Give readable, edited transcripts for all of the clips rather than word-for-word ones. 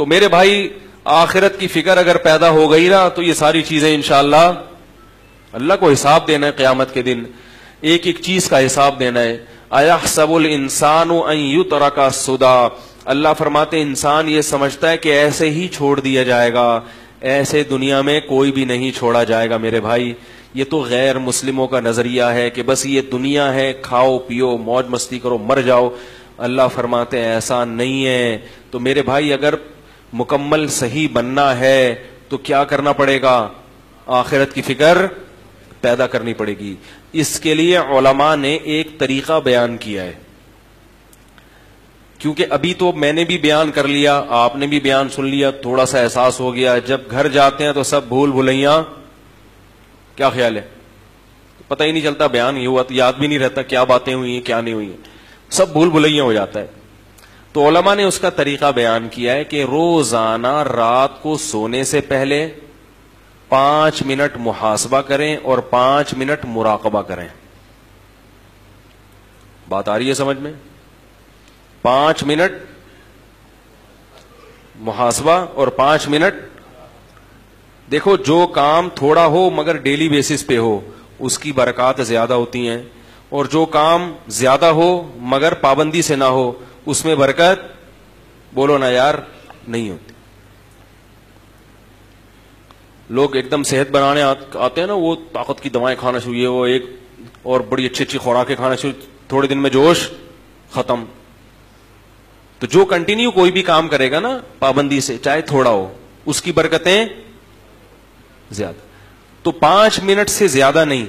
تو میرے بھائی آخرت کی فکر اگر پیدا ہو گئی نا تو یہ ساری چیزیں انشاءاللہ اللہ کو حساب دینا ہے قیامت کے دن, ایک ایک چیز کا حساب دینا ہے. اَيَحْسَبُ الْإِنسَانُ أَن يُتْرَكَ سُدًى, اللہ فرماتے انسان یہ سمجھتا ہے کہ ایسے ہی چھوڑ دیا جائے گا, ایسے دنیا میں کوئی بھی نہیں چھوڑا جائے گا. میرے بھائی یہ تو غیر مسلموں کا نظریہ ہے کہ بس یہ دنیا ہے, کھاؤ پیو موج مستی کرو مر جاؤ. اللہ فرماتے ہیں ایسا نہیں ہے. تو میرے بھائی اگر مکمل صحیح بننا ہے تو کیا کرنا پڑے گا؟ آخرت کی فکر پیدا کرنی پڑے گی. اس کے لیے علماء نے ایک طریقہ بیان کیا ہے, کیونکہ ابھی تو میں نے بھی بیان کر لیا, آپ نے بھی بیان سن لیا, تھوڑا سا احساس ہو گیا. جب گھر جاتے ہیں تو سب بھول بھلیاں, کیا خیال ہے؟ پتہ ہی نہیں چلتا, بیان یہ ہوا تو یاد بھی نہیں رہتا کیا باتیں ہوئی ہیں کیا نہیں ہوئی ہیں, سب بھول بھلیاں ہو جاتا ہے. تو علماء نے اس کا طریقہ بیان کیا ہے کہ روزانہ رات کو سونے سے پہلے 5 منٹ محاسبہ کریں اور 5 منٹ مراقبہ کریں. بات آ رہی ہے سمجھ میں؟ 5 منٹ محاسبہ اور 5 منٹ. دیکھو جو کام تھوڑا ہو مگر ڈیلی بیسس پہ ہو اس کی برکات زیادہ ہوتی ہیں, اور جو کام زیادہ ہو مگر پابندی سے نہ ہو اس میں برکت, بولو نا یار, نہیں ہوتی. لوگ ایک دم صحت بنانے آتے ہیں نا, وہ طاقت کی دوائیں کھانا شروع, وہ ایک اور بڑی اچھی اچھی خوراکیں کھانا شروع, تھوڑے دن میں جوش ختم. تو جو کنٹینیو کوئی بھی کام کرے گا نا پابندی سے, چاہے تھوڑا ہو, اس کی برکتیں زیادہ. تو 5 منٹ سے زیادہ نہیں,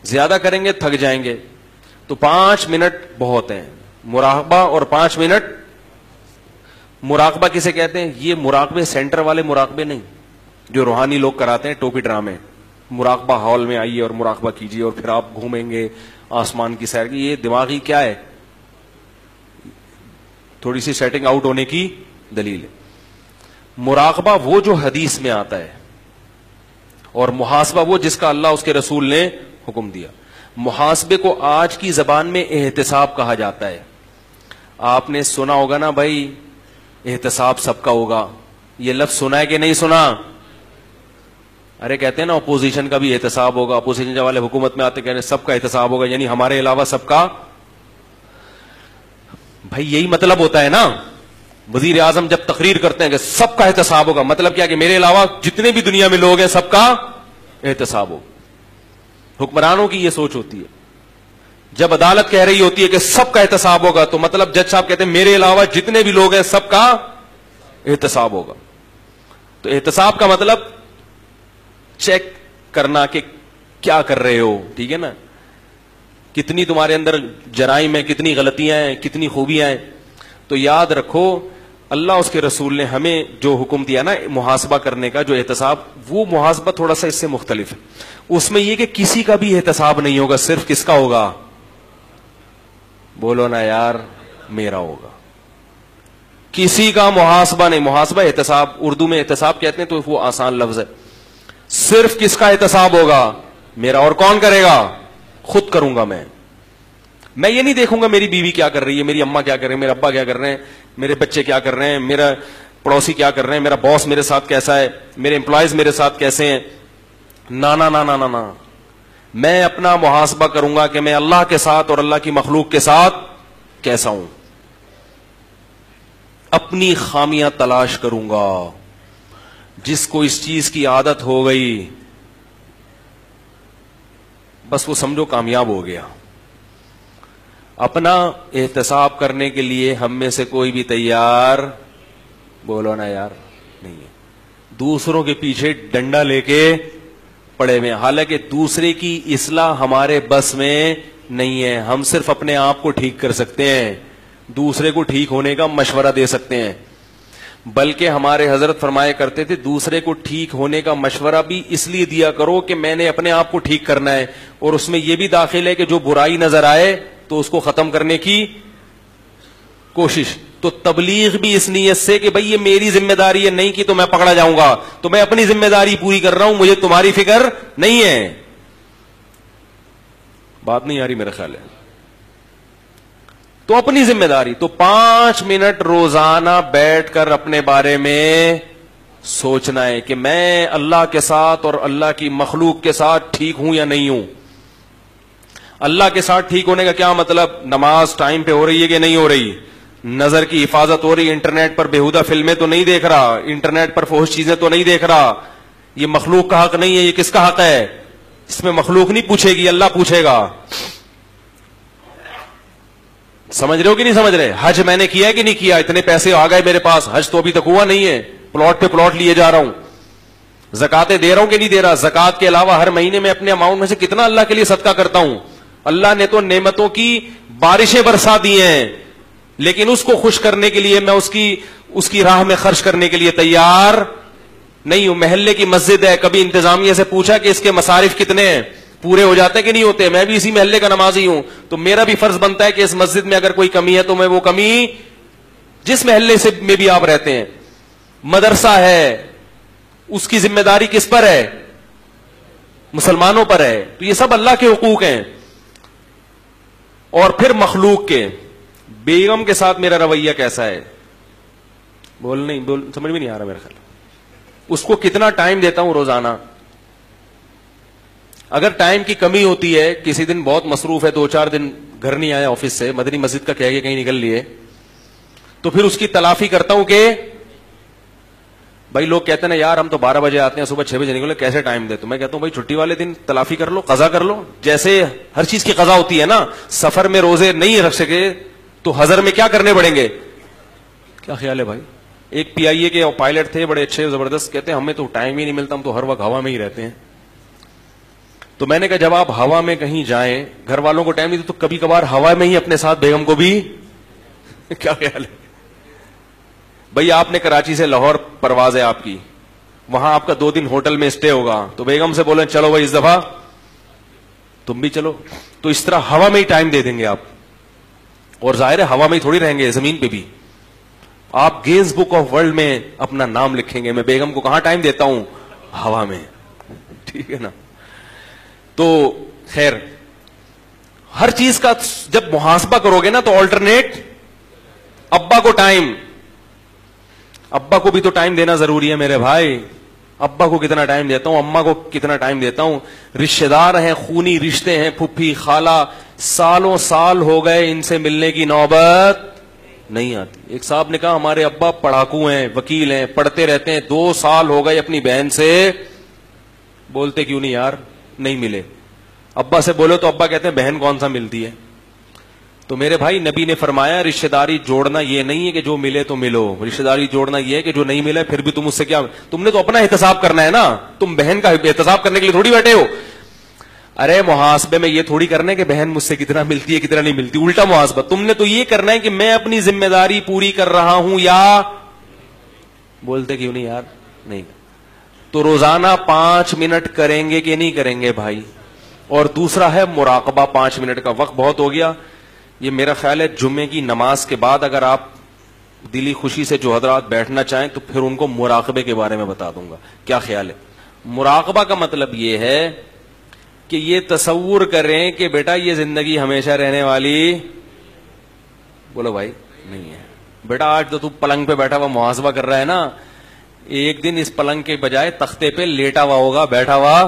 زیادہ کریں گے تھک جائیں گے, تو 5 منٹ بہت ہیں. مراقبہ اور 5 منٹ. مراقبہ کسے کہتے ہیں؟ یہ مراقبے سینٹر والے مراقبے نہیں جو روحانی لوگ کراتے ہیں ٹوپی ڈرامے. مراقبہ ہال میں آئیے اور مراقبہ کیجیے اور پھر آپ گھومیں گے آسمان کی سیر کی. یہ دماغی کیا ہے, تھوڑی سی سیٹنگ آؤٹ ہونے کی دلیل ہے. مراقبہ وہ جو حدیث میں آتا ہے, اور محاسبہ وہ جس کا اللہ اس کے رسول نے حکم دیا. محاسبے کو آج کی زبان میں احتساب کہا جاتا ہے. آپ نے سنا ہوگا نا بھائی, احتساب سب کا ہوگا. یہ لفظ سنا ہے کہ نہیں سنا؟ ارے کہتے ہیں نا اپوزیشن کا بھی احتساب ہوگا. اپوزیشن والے حکومت میں آتے کہتے ہیں سب کا احتساب ہوگا, یعنی ہمارے علاوہ سب کا. بھائی یہی مطلب ہوتا ہے نا. وزیر اعظم جب تقریر کرتے ہیں کہ سب کا احتساب ہوگا, مطلب کیا کہ میرے علاوہ جتنے بھی دنیا میں لوگ ہیں سب کا احتساب ہوگا. حکمرانوں کی یہ سوچ ہوتی ہے. جب عدالت کہہ رہی ہوتی ہے کہ سب کا احتساب ہوگا تو مطلب جج صاحب کہتے ہیں میرے علاوہ جتنے بھی لوگ ہیں سب کا احتساب ہوگا. تو احتساب کا مطلب چیک کرنا کہ کیا کر رہے ہو, ٹھیک ہے نا, کتنی تمہارے اندر جرائم ہیں, کتنی غلطیاں ہیں, کتنی خوبیاں ہیں. تو یاد رکھو اللہ اس کے رسول نے ہمیں جو حکم دیا نا محاسبہ کرنے کا, جو احتساب, وہ محاسبہ تھوڑا سا اس سے مختلف ہے. اس میں یہ کہ کسی کا بھی احتساب نہیں ہوگا, صرف کس کا ہوگا؟ بولو نا یار, میرا ہوگا. کسی کا محاسبہ نہیں. محاسبہ احتساب, اردو میں احتساب کہتے ہیں تو وہ آسان لفظ ہے. صرف کس کا احتساب ہوگا؟ میرا. اور کون کرے گا؟ خود کروں گا میں. میں یہ نہیں دیکھوں گا میری بیوی کیا کر رہی ہے, میری اماں کیا کر رہے ہیں, میرے ابا کیا کر رہے ہیں, میرے بچے کیا کر رہے ہیں, میرا پڑوسی کیا کر رہے ہیں, میرا باس میرے ساتھ کیسا ہے, میرے امپلائیز میرے ساتھ کیسے ہیں. نا نا نا نا نا نا. میں اپنا محاسبہ کروں گا کہ میں اللہ کے ساتھ اور اللہ کی مخلوق کے ساتھ کیسا ہوں. اپنی خامیاں تلاش کروں گا. جس کو اس چیز کی عادت ہو گئی بس وہ سمجھو کامیاب ہو گیا. اپنا احتساب کرنے کے لیے ہم میں سے کوئی بھی تیار, بولو نا یار, نہیں ہے. دوسروں کے پیچھے ڈنڈا لے کے پڑے ہوئے, حالانکہ دوسرے کی اصلاح ہمارے بس میں نہیں ہے. ہم صرف اپنے آپ کو ٹھیک کر سکتے ہیں, دوسرے کو ٹھیک ہونے کا مشورہ دے سکتے ہیں. بلکہ ہمارے حضرت فرمایا کرتے تھے دوسرے کو ٹھیک ہونے کا مشورہ بھی اس لیے دیا کرو کہ میں نے اپنے آپ کو ٹھیک کرنا ہے, اور اس میں یہ بھی داخل ہے کہ جو برائی نظر آئے تو اس کو ختم کرنے کی کوشش. تو تبلیغ بھی اس نیت سے کہ بھئی یہ میری ذمہ داری ہے, نہیں کی تو میں پکڑا جاؤں گا, تو میں اپنی ذمہ داری پوری کر رہا ہوں, مجھے تمہاری فکر نہیں ہے. بات نہیں آ رہی میرا خیال ہے. تو اپنی ذمہ داری تو 5 منٹ روزانہ بیٹھ کر اپنے بارے میں سوچنا ہے کہ میں اللہ کے ساتھ اور اللہ کی مخلوق کے ساتھ ٹھیک ہوں یا نہیں ہوں. اللہ کے ساتھ ٹھیک ہونے کا کیا مطلب؟ نماز ٹائم پہ ہو رہی ہے کہ نہیں ہو رہی, نظر کی حفاظت ہو رہی, انٹرنیٹ پر بےہودہ فلمیں تو نہیں دیکھ رہا, انٹرنیٹ پر فحش چیزیں تو نہیں دیکھ رہا. یہ مخلوق کا حق نہیں ہے, یہ کس کا حق ہے؟ اس میں مخلوق نہیں پوچھے گی, اللہ پوچھے گا. سمجھ رہے ہو کہ نہیں سمجھ رہے؟ حج میں نے کیا ہے کہ نہیں کیا؟ اتنے پیسے آ گئے میرے پاس, حج تو ابھی تک ہوا نہیں ہے, پلاٹ پہ پلاٹ لیے جا رہا ہوں. زکاتیں دے رہا ہوں کہ نہیں دے رہا؟ زکات کے علاوہ ہر مہینے میں اپنے اماؤنٹ میں سے کتنا اللہ کے لیے صدقہ کرتا ہوں. اللہ نے تو نعمتوں کی بارشیں برسا دی ہیں, لیکن اس کو خوش کرنے کے لیے میں اس کی راہ میں خرچ کرنے کے لیے تیار نہیں ہوں. محلے کی مسجد ہے, کبھی انتظامیہ سے پوچھا کہ اس کے مصارف کتنے ہیں, پورے ہو جاتے ہیں کہ نہیں ہوتے؟ میں بھی اسی محلے کا نمازی ہوں, تو میرا بھی فرض بنتا ہے کہ اس مسجد میں اگر کوئی کمی ہے تو میں وہ کمی, جس محلے سے میں بھی آپ رہتے ہیں, مدرسہ ہے, اس کی ذمہ داری کس پر ہے؟ مسلمانوں پر ہے. تو یہ سب اللہ کے حقوق ہیں. اور پھر مخلوق کے, بیگم کے ساتھ میرا رویہ کیسا ہے؟ سمجھ میں نہیں آ رہا میرا خیال. اس کو کتنا ٹائم دیتا ہوں روزانہ؟ اگر ٹائم کی کمی ہوتی ہے, کسی دن بہت مصروف ہے, 2-4 دن گھر نہیں آیا آفس سے, مدنی مسجد کا کہہ کے کہیں نکل لیے, تو پھر اس کی تلافی کرتا ہوں کہ بھائی لوگ کہتے ہیں نا یار ہم تو 12 بجے آتے ہیں, صبح 6 بجے نکلے, کیسے ٹائم دے؟ تو میں کہتا ہوں بھائی چھٹی والے دن تلافی کر لو, قضا کر لو. جیسے ہر چیز کی قضا ہوتی ہے نا, سفر میں روزے نہیں رکھ سکے تو حضر میں کیا کرنے پڑیں گے؟ کیا خیال ہے بھائی؟ ایک PIA کے پائلٹ تھے, بڑے اچھے زبردست, کہتے ہیں ہمیں تو ٹائم ہی نہیں ملتا, ہم تو ہر وقت ہوا میں ہی رہتے ہیں. تو میں نے کہا جب آپ ہوا میں کہیں جائیں, گھر والوں کو ٹائم نہیں تو کبھی کبھار ہوا میں ہی اپنے ساتھ بیگم کو بھی کیا خیال ہے بھائی؟ آپ نے کراچی سے لاہور پرواز ہے آپ کی, وہاں آپ کا 2 دن ہوٹل میں اسٹے ہوگا, تو بیگم سے بولیں چلو بھائی اس دفعہ تم بھی چلو, تو اس طرح ہوا میں ہی ٹائم دے دیں گے آپ. اور ظاہر ہے ہوا میں ہی تھوڑی رہیں گے, زمین پہ بھی آپ گینز بک آف ورلڈ میں اپنا نام لکھیں گے. میں بیگم کو کہاں ٹائم دیتا ہوں؟ ہوا میں. ٹھیک ہے نا؟ تو خیر, ہر چیز کا جب محاسبہ کرو گے نا تو آلٹرنیٹ. ابا کو ٹائم, ابا کو بھی تو ٹائم دینا ضروری ہے میرے بھائی. ابا کو کتنا ٹائم دیتا ہوں, اما کو کتنا ٹائم دیتا ہوں. رشتے دار ہیں, خونی رشتے ہیں, پھپھی خالہ, سالوں سال ہو گئے, ان سے ملنے کی نوبت نہیں آتی. ایک صاحب نے کہا ہمارے ابا پڑھاکو ہیں, وکیل ہیں, پڑھتے رہتے ہیں, 2 سال ہو گئے اپنی بہن سے بولتے کیوں نہیں یار, نہیں ملے. ابا سے بولو تو ابا کہتے ہیں بہن کون سا ملتی ہے. تو میرے بھائی نبی نے فرمایا رشتہ داری جوڑنا یہ نہیں ہے کہ جو ملے تو ملو, رشتہ داری جوڑنا یہ ہے کہ جو نہیں ملے پھر بھی تم اس سے کیا, تم نے تو اپنا احتساب کرنا ہے نا, تم بہن کا احتساب کرنے کے لیے تھوڑی بیٹھے ہو. ارے محاسبے میں یہ تھوڑی کرنا ہے کہ بہن مجھ سے کتنا ملتی ہے کتنا نہیں ملتی, الٹا محاسبہ. تم نے تو یہ کرنا ہے کہ میں اپنی ذمہ داری پوری کر رہا ہوں یا بولتے کیوں نہیں یار نہیں. تو روزانہ 5 منٹ کریں گے کہ نہیں کریں گے بھائی. اور دوسرا ہے مراقبہ. 5 منٹ کا وقت بہت ہو گیا. یہ میرا خیال ہے جمعے کی نماز کے بعد اگر آپ دلی خوشی سے جو حضرات بیٹھنا چاہیں تو پھر ان کو مراقبے کے بارے میں بتا دوں گا. کیا خیال ہے؟ مراقبہ کا مطلب یہ ہے کہ یہ تصور کریں کہ بیٹا یہ زندگی ہمیشہ رہنے والی, بولو بھائی, نہیں ہے. بیٹا آج تو پلنگ پہ بیٹھا ہوا محاسبہ کر رہا ہے نا, ایک دن اس پلنگ کے بجائے تختے پہ لیٹا ہوا ہوگا, بیٹھا ہوا.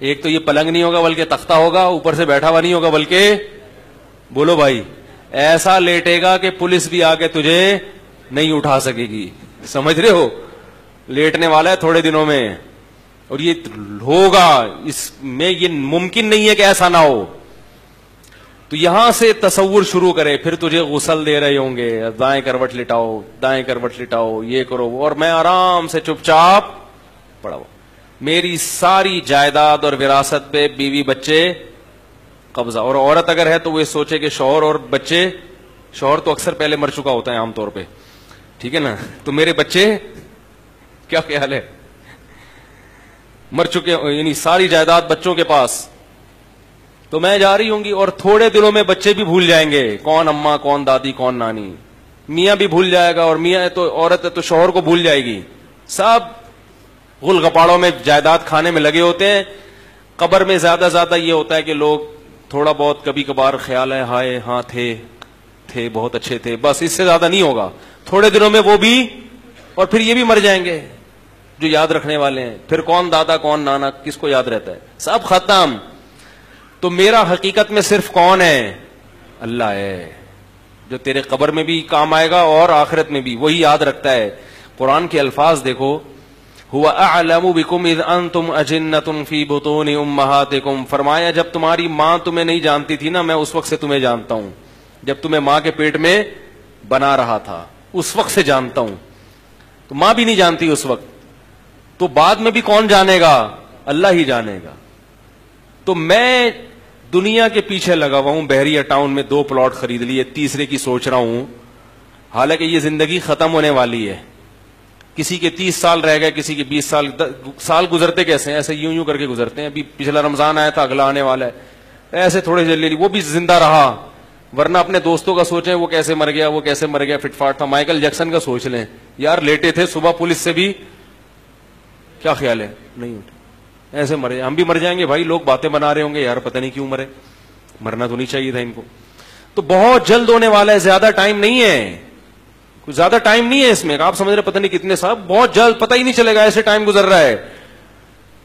ایک تو یہ پلنگ نہیں ہوگا بلکہ تختہ ہوگا, اوپر سے بیٹھا ہوا نہیں ہوگا بلکہ, بولو بھائی, ایسا لیٹے گا کہ پولیس بھی آ کے تجھے نہیں اٹھا سکے گی. سمجھ رہے ہو؟ لیٹنے والا ہے تھوڑے دنوں میں, اور یہ ہوگا, اس میں یہ ممکن نہیں ہے کہ ایسا نہ ہو. تو یہاں سے تصور شروع کرے, پھر تجھے غسل دے رہے ہوں گے, دائیں کروٹ لٹاؤ, دائیں کروٹ لٹاؤ, یہ کرو, اور میں آرام سے چپ چاپ پڑا ہوں. میری ساری جائیداد اور وراثت پہ بیوی بچے قبضہ. اور عورت اگر ہے تو وہ سوچے کہ شوہر اور بچے, شوہر تو اکثر پہلے مر چکا ہوتا ہے عام طور پہ, ٹھیک ہے نا, تو میرے بچے کیا خیال ہے مر چکے, یعنی ساری جائیداد بچوں کے پاس. تو میں جا رہی ہوں گی اور تھوڑے دنوں میں بچے بھی بھول جائیں گے کون اماں کون دادی کون نانی, میاں بھی بھول جائے گا, اور میاں ہے تو عورت ہے تو شوہر کو بھول جائے گی. سب غل غپاڑوں میں جائیداد کھانے میں لگے ہوتے ہیں. قبر میں زیادہ یہ ہوتا ہے کہ لوگ تھوڑا بہت کبھی کبھار خیال ہے ہائے ہاں تھے, تھے, بہت اچھے تھے, بس اس سے زیادہ نہیں ہوگا. تھوڑے دنوں میں وہ بھی, اور پھر یہ بھی مر جائیں گے جو یاد رکھنے والے ہیں. پھر کون دادا کون نانا, کس کو یاد رہتا ہے؟ سب ختم. تو میرا حقیقت میں صرف کون ہے؟ اللہ ہے, جو تیرے قبر میں بھی کام آئے گا اور آخرت میں بھی, وہی یاد رکھتا ہے. قرآن کے الفاظ دیکھو, هو اعلم بكم اذ انتم اجنۃ فی بطون امہاتکم, فرمایا جب تمہاری ماں تمہیں نہیں جانتی تھی نا, میں اس وقت سے تمہیں جانتا ہوں. جب تمہیں ماں کے پیٹ میں بنا رہا تھا اس وقت سے جانتا ہوں. تو ماں بھی نہیں جانتی اس وقت, تو بعد میں بھی کون جانے گا؟ اللہ ہی جانے گا. تو میں دنیا کے پیچھے لگا ہوا ہوں. بحریہ ٹاؤن میں 2 پلاٹ خرید لیے, تیسرے کی سوچ رہا ہوں. حالانکہ یہ زندگی ختم ہونے والی ہے. کسی کے 30 سال رہ گئے, کسی کے 20 سال. سال گزرتے کیسے ہیں؟ ایسے یوں کر کے گزرتے ہیں. ابھی پچھلا رمضان آیا تھا, اگلا آنے والا ہے, ایسے تھوڑے جلدی. وہ بھی زندہ رہا, ورنہ اپنے دوستوں کا سوچیں وہ کیسے مر گیا, وہ کیسے مر گیا, فٹ فاٹ تھا. مائیکل جیکسن کا سوچ لیں یار, لیٹے تھے صبح, پولیس سے بھی کیا خیال ہے نہیں اٹھے, ایسے مرے. ہم بھی مر جائیں گے بھائی. لوگ باتیں بنا رہے ہوں گے یار پتہ نہیں کیوں مرے, مرنا تو نہیں چاہیے تھا ان کو. تو بہت جلد ہونے والا ہے, زیادہ ٹائم نہیں ہے, کچھ زیادہ ٹائم نہیں ہے اس میں. آپ سمجھ رہے پتہ نہیں کتنے صاحب, بہت جلد, پتہ ہی نہیں چلے گا, ایسے ٹائم گزر رہا ہے.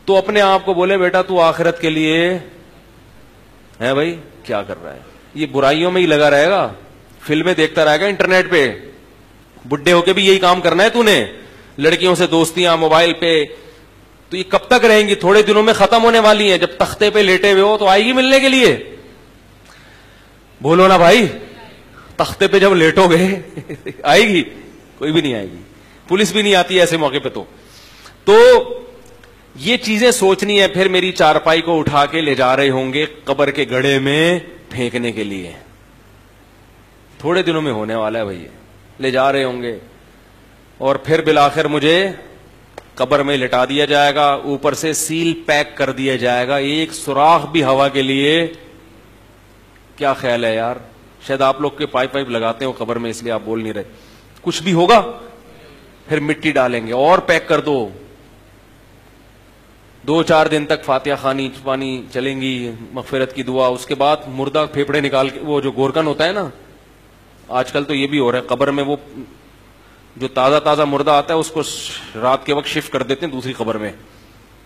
تو اپنے آپ کو بولے بیٹا تو آخرت کے لیے ہے بھائی, کیا کر رہا ہے؟ یہ برائیوں میں ہی لگا رہے گا, فلمیں دیکھتا رہے گا انٹرنیٹ پہ. بڈھے ہو کے بھی یہی کام کرنا ہے تو نے, لڑکیوں سے دوستیاں, موبائل پہ. تو یہ کب تک رہیں گی؟ تھوڑے دنوں میں ختم ہونے والی ہیں. جب تختے پہ لیٹے ہوئے ہو تو آئے گی ملنے کے لیے. بولو نا بھائی, تختے پہ جب لیٹو گے آئے گی؟ کوئی بھی نہیں آئے گی, پولیس بھی نہیں آتی ایسے موقع پہ. تو یہ چیزیں سوچنی ہے. پھر میری چارپائی کو اٹھا کے لے جا رہے ہوں گے قبر کے گڑھے میں پھینکنے کے لیے. تھوڑے دنوں میں ہونے والا ہے بھائی, لے جا رہے ہوں گے, اور پھر بالآخر مجھے قبر میں لٹا دیا جائے گا, اوپر سے سیل پیک کر دیا جائے گا, ایک سوراخ بھی ہوا کے لیے. کیا خیال ہے یار؟ شاید آپ لوگ کے پائپ لگاتے ہو قبر میں, اس لیے آپ بول نہیں رہے. کچھ بھی ہوگا, پھر مٹی ڈالیں گے اور پیک کر دو. 2-4 دن تک فاتحہ خوانی پانی چلیں گی, مغفرت کی دعا. اس کے بعد مردہ پھیپڑے نکال کے, وہ جو گورکن ہوتا ہے نا, آج کل تو یہ بھی ہو رہا ہے قبر میں, وہ جو تازہ مردہ آتا ہے اس کو رات کے وقت شفٹ کر دیتے ہیں دوسری قبر میں,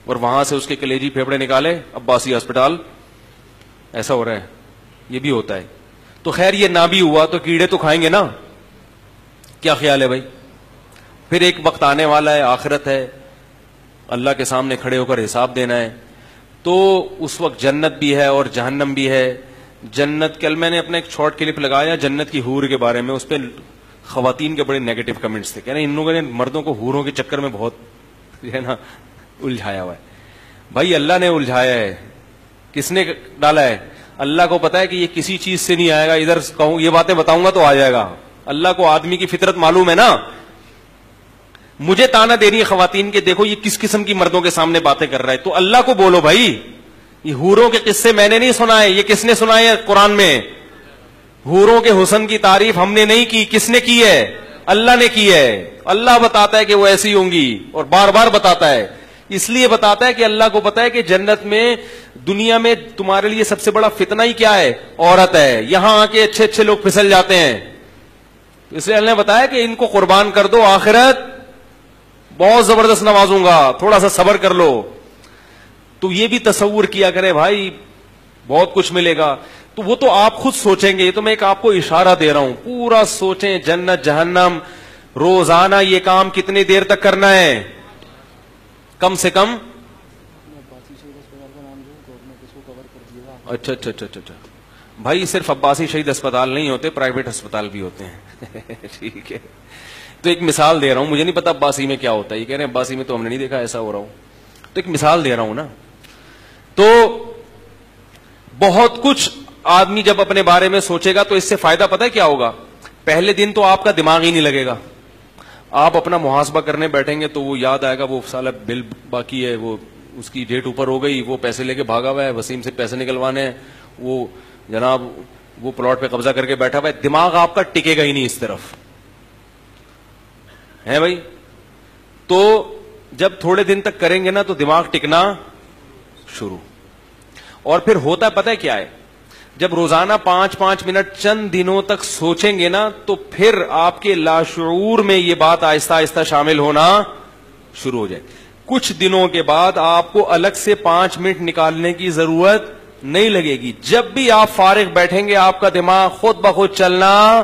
اور وہاں سے اس کے کلیجی پھیپڑے نکالے عباسی ہسپتال. ایسا ہو رہا ہے, یہ بھی ہوتا ہے. تو خیر یہ نہ بھی ہوا تو کیڑے تو کھائیں گے نا. کیا خیال ہے بھائی؟ پھر ایک وقت آنے والا ہے, آخرت ہے, اللہ کے سامنے کھڑے ہو کر حساب دینا ہے. تو اس وقت جنت بھی ہے اور جہنم بھی ہے. جنت, کل میں نے اپنا ایک شارٹ کلپ لگایا جنت کی حور کے بارے میں, اس پہ خواتین کے بڑے نیگیٹو کمنٹس تھے. کہہ رہے ہیں ان لوگوں نے مردوں کو حوروں کے چکر میں بہت ہے نا الجھایا ہوا ہے. بھائی اللہ نے الجھایا ہے, کس نے ڈالا ہے؟ اللہ کو پتا ہے کہ یہ کسی چیز سے نہیں آئے گا. ادھر کہوں یہ باتیں بتاؤں گا تو آ جائے گا. اللہ کو آدمی کی فطرت معلوم ہے نا. مجھے تانا دے رہی ہے خواتین کے, دیکھو یہ کس قسم کی مردوں کے سامنے باتیں کر رہا ہے. تو اللہ کو بولو بھائی, یہ حوروں کے قصے میں نے نہیں سنائے, یہ کس نے سنائے ہیں قرآن میں؟ حوروں کے حسن کی تعریف ہم نے نہیں کی, کس نے کی ہے؟ اللہ نے کی ہے. اللہ بتاتا ہے کہ وہ ایسی ہوں گی, اور بار بار بتاتا ہے. اس لیے بتاتا ہے کہ اللہ کو پتا ہے کہ جنت میں, دنیا میں تمہارے لیے سب سے بڑا فتنہ ہی کیا ہے؟ عورت ہے. یہاں آ کے اچھے لوگ پھسل جاتے ہیں. اس لیے اللہ نے بتایا کہ ان کو قربان کر دو, آخرت بہت زبردست نوازوں گا, تھوڑا سا صبر کر لو. تو یہ بھی تصور کیا کرے بھائی, بہت کچھ ملے گا. تو وہ تو آپ خود سوچیں گے, یہ تو میں ایک آپ کو اشارہ دے رہا ہوں. پورا سوچیں, جنت جہنم, روزانہ یہ کام کتنی دیر تک کرنا ہے؟ کم سے کم اچھا بھائی, صرف عباسی شہید اسپتال نہیں ہوتے, پرائیویٹ اسپتال بھی ہوتے ہیں. ٹھیک ہے, تو ایک مثال دے رہا ہوں. مجھے نہیں پتا عباسی میں کیا ہوتا ہے, یہ کہہ رہے ہیں عباسی میں تو ہم نے نہیں دیکھا, ایسا ہو رہا ہوں. تو ایک مثال دے رہا ہوں نا. تو بہت کچھ آدمی جب اپنے بارے میں سوچے گا تو اس سے فائدہ پتہ ہے کیا ہوگا؟ پہلے دن تو آپ کا دماغ ہی نہیں لگے گا. آپ اپنا محاسبہ کرنے بیٹھیں گے تو وہ یاد آئے گا, وہ سالہ بل باقی ہے, وہ اس کی ڈیٹ اوپر ہو گئی, وہ پیسے لے کے بھاگا ہوا ہے, وسیم سے پیسے نکلوانے ہیں, وہ جناب وہ پلاٹ پہ قبضہ کر کے بیٹھا ہوا ہے. دماغ آپ کا ٹکے گا ہی نہیں اس طرف, ہے بھائی. تو جب تھوڑے دن تک کریں گے نا تو دماغ ٹکنا شروع. اور پھر ہوتا ہے پتہ ہے کیا ہے, جب روزانہ 5-5 منٹ چند دنوں تک سوچیں گے نا تو پھر آپ کے لاشعور میں یہ بات آہستہ آہستہ شامل ہونا شروع ہو جائے. کچھ دنوں کے بعد آپ کو الگ سے 5 منٹ نکالنے کی ضرورت نہیں لگے گی. جب بھی آپ فارغ بیٹھیں گے آپ کا دماغ خود بخود چلنا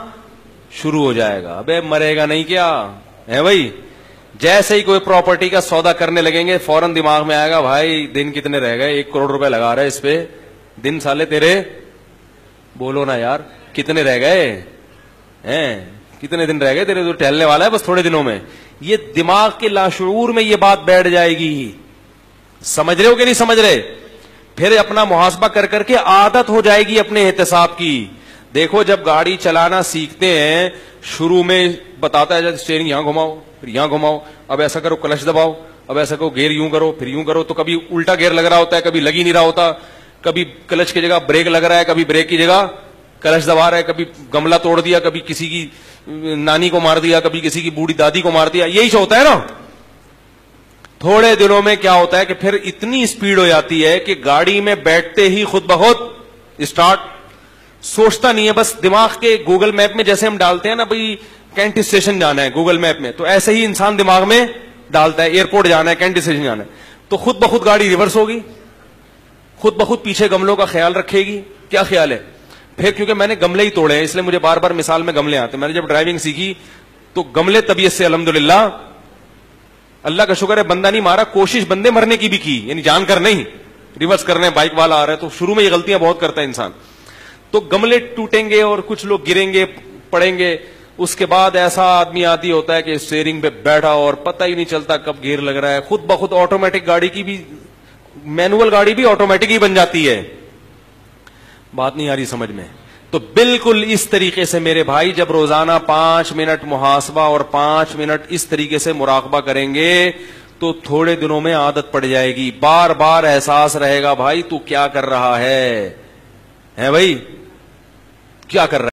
شروع ہو جائے گا. ابے مرے گا نہیں کیا ہے بھائی؟ جیسے ہی کوئی پراپرٹی کا سودا کرنے لگیں گے فوراً دماغ میں آئے گا بھائی دن کتنے رہ گئے, 1 کروڑ روپے لگا رہے اس پہ, دن سالے تیرے بولو نا یار کتنے رہ گئے ہیں, کتنے دن رہ گئے تیرے, تو ٹہلنے والا ہے بس تھوڑے دنوں میں. یہ دماغ کے لاشعور میں یہ بات بیٹھ جائے گی. سمجھ رہے ہو کہ نہیں سمجھ رہے؟ پھر اپنا محاسبہ کر کر کے عادت ہو جائے گی اپنے احتساب کی. دیکھو جب گاڑی چلانا سیکھتے ہیں شروع میں بتاتا ہے اسٹیئرنگ یہاں گھماؤ پھر یہاں گھماؤ, اب ایسا کرو کلچ دباؤ, اب ایسا کرو گیئر یوں کرو پھر یوں کرو, تو کبھی الٹا گیئر لگ رہا ہوتا ہے, کبھی لگ ہی نہیں رہا ہوتا, کبھی کلچ کی جگہ بریک لگ رہا ہے, کبھی بریک کی جگہ کلچ دبا رہا ہے, کبھی گملہ توڑ دیا, کبھی کسی کی نانی کو مار دیا, کبھی کسی کی بوڑھی دادی کو مار دیا. یہی جو ہوتا ہے نا. تھوڑے دنوں میں کیا ہوتا ہے کہ پھر اتنی اسپیڈ ہو جاتی ہے کہ گاڑی میں بیٹھتے ہی خود بخود اسٹارٹ, سوچتا نہیں ہے, بس دماغ کے گوگل میپ میں جیسے ہم ڈالتے ہیں نا بھائی کینٹ اسٹیشن جانا ہے گوگل میپ میں, تو ایسے ہی انسان دماغ میں ڈالتا ہے ایئرپورٹ جانا ہے, کینٹ اسٹیشن جانا ہے, تو خود بخود گاڑی ریورس ہوگی, خود بخود پیچھے گملوں کا خیال رکھے گی. کیا خیال ہے؟ پھر کیونکہ میں نے گملے ہی توڑے ہیں اس لیے مجھے بار بار مثال میں گملے آتے ہیں. میں نے جب ڈرائیونگ سیکھی تو گملے طبیعت سے الحمدللہ اللہ کا شکر ہے بندہ نہیں مارا, کوشش بندے مرنے کی بھی کی, یعنی جان کر نہیں, ریورس کرنے بائک والا آ رہا ہے تو شروع میں یہ غلطیاں بہت کرتا ہے انسان. تو گملے ٹوٹیں گے اور کچھ لوگ گریں گے پڑیں گے, اس کے بعد ایسا آدمی عادی ہوتا ہے کہ اسٹیئرنگ پہ بیٹھا اور پتہ ہی نہیں چلتا کب گیئر لگ رہا ہے. خود بخود آٹومیٹک گاڑی کی بھی, مینوئل گاڑی بھی آٹومیٹک ہی بن جاتی ہے. بات نہیں آ رہی سمجھ میں؟ تو بالکل اس طریقے سے میرے بھائی جب روزانہ 5 منٹ محاسبہ اور 5 منٹ اس طریقے سے مراقبہ کریں گے تو تھوڑے دنوں میں عادت پڑ جائے گی. بار بار احساس رہے گا بھائی تو کیا کر رہا ہے بھائی, کیا کر رہا ہے.